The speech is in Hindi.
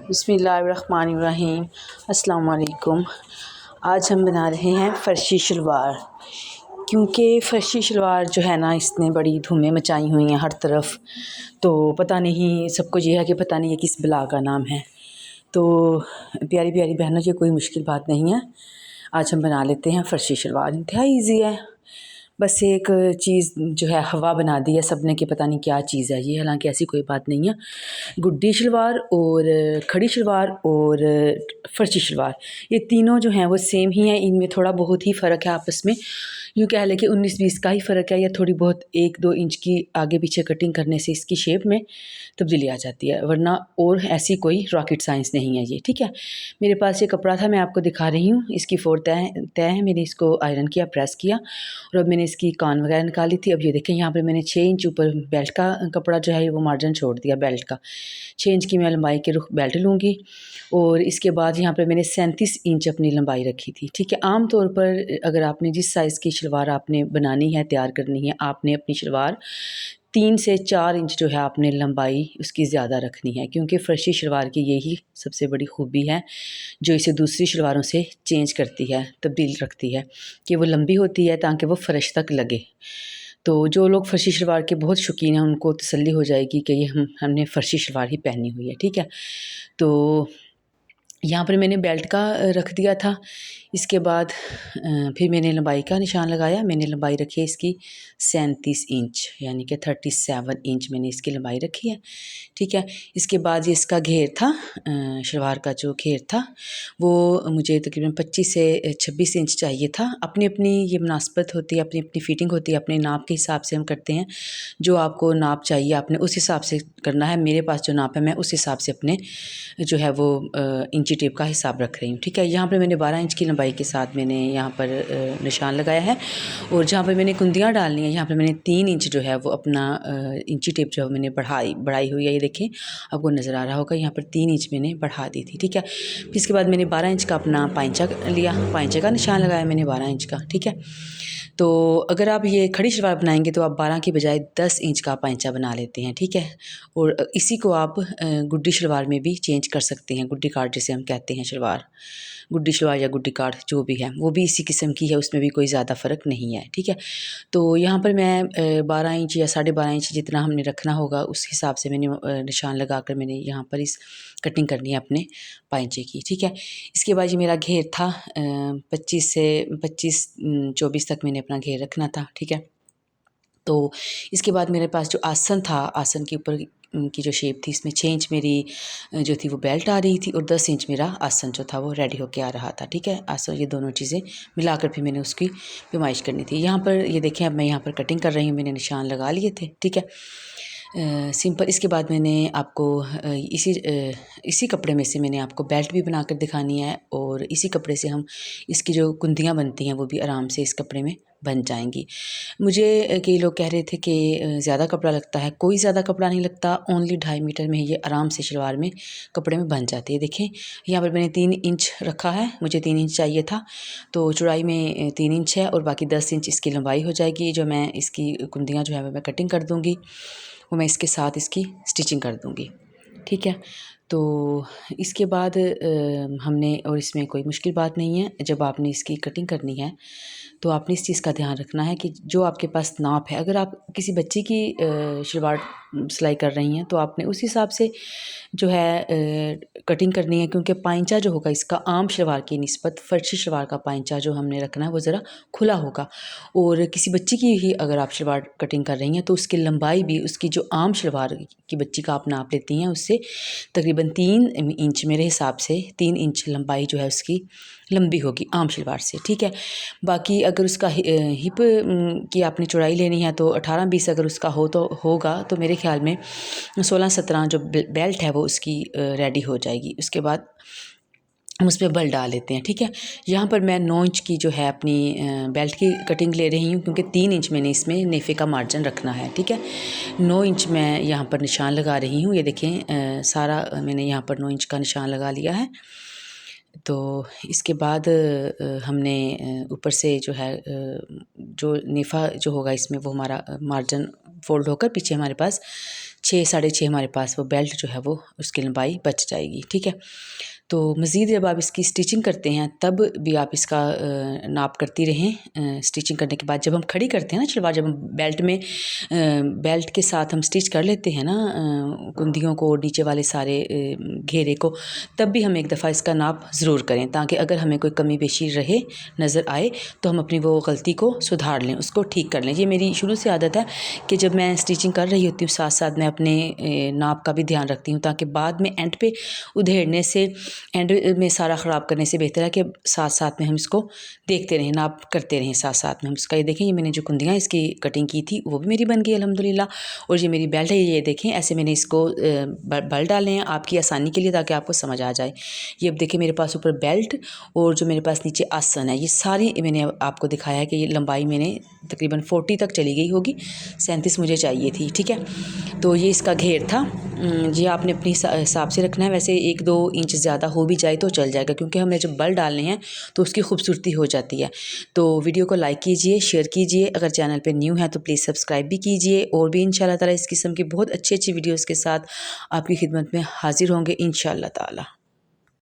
बिस्मिल्लाहिर्रहमानिर्रहीम। अस्सलाम वालेकुम। आज हम बना रहे हैं फ़र्शी शलवार। क्योंकि फ़र्शी शलवार जो है ना, इसने बड़ी धूमें मचाई हुई हैं हर तरफ। तो पता नहीं, सबको ये है कि पता नहीं ये किस बला का नाम है। तो प्यारी प्यारी बहनों, ये कोई मुश्किल बात नहीं है। आज हम बना लेते हैं फ़र्शी शलवार। इंतहाई ईजी है। बस एक चीज़ जो है हवा बना दी है सब ने कि पता नहीं क्या चीज़ है ये, हालांकि ऐसी कोई बात नहीं है। गुड्डी शलवार और खड़ी शलवार और फ़र्शी शलवार, ये तीनों जो हैं वो सेम ही हैं। इनमें थोड़ा बहुत ही फ़र्क है आपस में, यूँ कह लें कि 19-20 का ही फ़र्क है, या थोड़ी बहुत 1-2 इंच की आगे पीछे कटिंग करने से इसकी शेप में तब्दीली आ जाती है, वरना और ऐसी कोई रॉकेट साइंस नहीं है ये। ठीक है, मेरे पास ये कपड़ा था, मैं आपको दिखा रही हूँ। इसकी 4 तय है। मैंने इसको आयरन किया, प्रेस किया और अब मैंने इसकी कान वगैरह निकाली थी। अब ये देखें, यहाँ पर मैंने 6 इंच ऊपर बेल्ट का कपड़ा जो है वो मार्जिन छोड़ दिया बेल्ट का। 6 इंच की मैं लंबाई के रुख बेल्ट लूँगी और इसके बाद यहाँ पर मैंने 37 इंच अपनी लंबाई रखी थी। ठीक है, आम तौर पर अगर आपने जिस साइज़ की शलवार आपने बनानी है, तैयार करनी है, आपने अपनी शलवार 3 से 4 इंच जो है आपने लंबाई उसकी ज़्यादा रखनी है, क्योंकि फ़र्शी शलवार की यही सबसे बड़ी खूबी है जो इसे दूसरी शलवारों से चेंज करती है, तब्दील रखती है, कि वो लंबी होती है ताकि वो फ़र्श तक लगे। तो जो लोग फ़र्शी शलवार के बहुत शौकीन हैं उनको तसल्ली हो जाएगी कि ये हमने फ़र्शी शलवार ही पहनी हुई है। ठीक है, तो यहाँ पर मैंने बेल्ट का रख दिया था। इसके बाद फिर मैंने लंबाई का निशान लगाया। मैंने लंबाई रखी है इसकी 37 इंच, यानी कि 37 इंच मैंने इसकी लंबाई रखी है। ठीक है, इसके बाद ये इसका घेर था, शलवार का जो घेर था वो मुझे तकरीबन 25 से 26 इंच चाहिए था। अपनी अपनी ये मुनासबत होती है, अपनी अपनी फ़िटिंग होती है, अपने नाप के हिसाब से हम करते हैं। जो आपको नाप चाहिए आपने उस हिसाब से करना है। मेरे पास जो नाप है मैं उस हिसाब से अपने जो है वो इंची टेप का हिसाब रख रही हूँ। ठीक है, यहाँ पर मैंने 12 इंच की लंबाई के साथ मैंने यहाँ पर निशान लगाया है और जहाँ पर मैंने कुंदियाँ डालनी है यहाँ पर मैंने 3 इंच जो है वो अपना इंची टेप जो है मैंने बढ़ाई हुई है। ये देखें, आपको नज़र आ रहा होगा, यहाँ पर 3 इंच मैंने बढ़ा दी थी। ठीक है, फिर इसके बाद मैंने 12 इंच का अपना पाइंचा लिया, पाइंचे का निशान लगाया मैंने 12 इंच का। ठीक है, तो अगर आप ये खड़ी शलवार बनाएंगे तो आप 12 की बजाय 10 इंच का पाइंचा बना लेते हैं। ठीक है, और इसी को आप गुड्डी शलवार में भी चेंज कर सकते हैं। गुड्डी कार्ड जिसे हम कहते हैं शलवार, गुड्डी शलवार या गुड्डी कार्ड जो भी है वो भी इसी किस्म की है, उसमें भी कोई ज़्यादा फ़र्क नहीं है। ठीक है, तो यहाँ पर मैं 12 इंच या 12.5 इंच जितना हमने रखना होगा उस हिसाब से मैंने निशान लगा कर मैंने यहाँ पर इस कटिंग करनी है अपने पाइंचे की। ठीक है, इसके बाद ये मेरा घेर था 25 से 24 तक मैंने अपना घेर रखना था। ठीक है, तो इसके बाद मेरे पास जो आसन था, आसन के ऊपर की जो शेप थी, इसमें 6 इंच मेरी जो थी वो बेल्ट आ रही थी और 10 इंच मेरा आसन जो था वो रेडी होके आ रहा था। ठीक है, आसन, ये दोनों चीज़ें मिलाकर फिर मैंने उसकी पैमाइश करनी थी। यहाँ पर ये देखें, अब मैं यहाँ पर कटिंग कर रही हूँ, मैंने निशान लगा लिए थे। ठीक है, सिंपल। इसके बाद मैंने आपको इसी कपड़े में से मैंने आपको बेल्ट भी बना कर दिखानी है और इसी कपड़े से हम इसकी जो कुंदियाँ बनती हैं वो भी आराम से इस कपड़े में बन जाएंगी। मुझे कई लोग कह रहे थे कि ज़्यादा कपड़ा लगता है। कोई ज़्यादा कपड़ा नहीं लगता, ओनली 2.5 मीटर में ये आराम से शलवार में कपड़े में बन जाती है। देखें, यहाँ पर मैंने 3 इंच रखा है, मुझे 3 इंच चाहिए था, तो चौड़ाई में 3 इंच है और बाकी 10 इंच इसकी लंबाई हो जाएगी। जो मैं इसकी कुंदियाँ जो है मैं कटिंग कर दूँगी, वो मैं इसके साथ इसकी स्टिचिंग कर दूँगी। ठीक है, तो इसके बाद हमने, और इसमें कोई मुश्किल बात नहीं है, जब आपने इसकी कटिंग करनी है तो आपने इस चीज़ का ध्यान रखना है कि जो आपके पास नाप है, अगर आप किसी बच्चे की शलवार सिलाई कर रही हैं तो आपने उस हिसाब से जो है कटिंग करनी है, क्योंकि पाइंचा जो होगा इसका आम शलवार की निस्बत फ़र्शी शलवार का पाइंचा जो हमने रखना है वो ज़रा खुला होगा। और किसी बच्ची की ही अगर आप शलवार कटिंग कर रही हैं तो उसकी लंबाई भी उसकी जो आम शलवार की बच्ची का आप नाप लेती हैं उससे तकरीबन 3 इंच, मेरे हिसाब से 3 इंच लंबाई जो है उसकी लंबी होगी आम शलवार से। ठीक है, बाकी अगर उसका हिप की आपने चौड़ाई लेनी है तो 18-20 अगर उसका होगा तो मेरे ख्याल में 16-17 जो बेल्ट है वो उसकी रेडी हो जाएगी। उसके बाद हम उस पर बल डाल लेते हैं। ठीक है, यहाँ पर मैं 9 इंच की जो है अपनी बेल्ट की कटिंग ले रही हूँ, क्योंकि 3 इंच मैंने इसमें नेफे का मार्जिन रखना है। ठीक है, 9 इंच मैं यहाँ पर निशान लगा रही हूँ। ये देखें, सारा मैंने यहाँ पर 9 इंच का निशान लगा लिया है। तो इसके बाद हमने ऊपर से जो है जो नेफ़ा जो होगा इसमें वो हमारा मार्जिन फ़ोल्ड होकर पीछे हमारे पास 6 साढ़े 6 हमारे पास वो बेल्ट जो है वो उसकी लंबाई बच जाएगी। ठीक है, तो मज़ीद जब आप इसकी स्टिचिंग करते हैं तब भी आप इसका नाप करती रहें। स्टिचिंग करने के बाद जब हम खड़ी करते हैं ना शलवार, जब हम बेल्ट के साथ हम स्टिच कर लेते हैं ना कुंदियों को और नीचे वाले सारे घेरे को, तब भी हम एक दफ़ा इसका नाप ज़रूर करें, ताकि अगर हमें कोई कमी पेशी रहे नज़र आए तो हम अपनी वो गलती को सुधार लें, उसको ठीक कर लें। ये मेरी शुरू से आदत है कि जब मैं स्टिचिंग कर रही होती हूँ साथ साथ मैं अपने नाप का भी ध्यान रखती हूँ, ताकि बाद में एंड पे उधेड़ने से, एंड में सारा ख़राब करने से बेहतर है कि साथ साथ में हम इसको देखते रहें, नाप करते रहें साथ साथ में हम इसका। ये देखें, ये मैंने जो कुंदियाँ इसकी कटिंग की थी वो भी मेरी बन गई अल्हम्दुलिल्लाह। और ये मेरी बेल्ट है, ये देखें ऐसे मैंने इसको बल डाले हैं आपकी आसानी के लिए, ताकि आपको समझ आ जाए। ये अब देखिए मेरे पास ऊपर बेल्ट और जो मेरे पास नीचे आसन है, ये सारी मैंने आपको दिखाया है कि ये लंबाई मैंने तकरीबन 40 तक चली गई होगी, 37 मुझे चाहिए थी। ठीक है, तो ये इसका घेर था। ये आपने अपने हिसाब से रखना है, वैसे 1-2 इंच ज़्यादा हो भी जाए तो चल जाएगा, क्योंकि हमने जब बल डालने हैं तो उसकी खूबसूरती हो जाती है। तो वीडियो को लाइक कीजिए, शेयर कीजिए, अगर चैनल पे न्यू है तो प्लीज़ सब्सक्राइब भी कीजिए। और भी इंशाल्लाह ताला इस किस्म की बहुत अच्छी अच्छी वीडियोज़ के साथ आपकी खिदमत में हाजिर होंगे इंशाल्लाह ताला।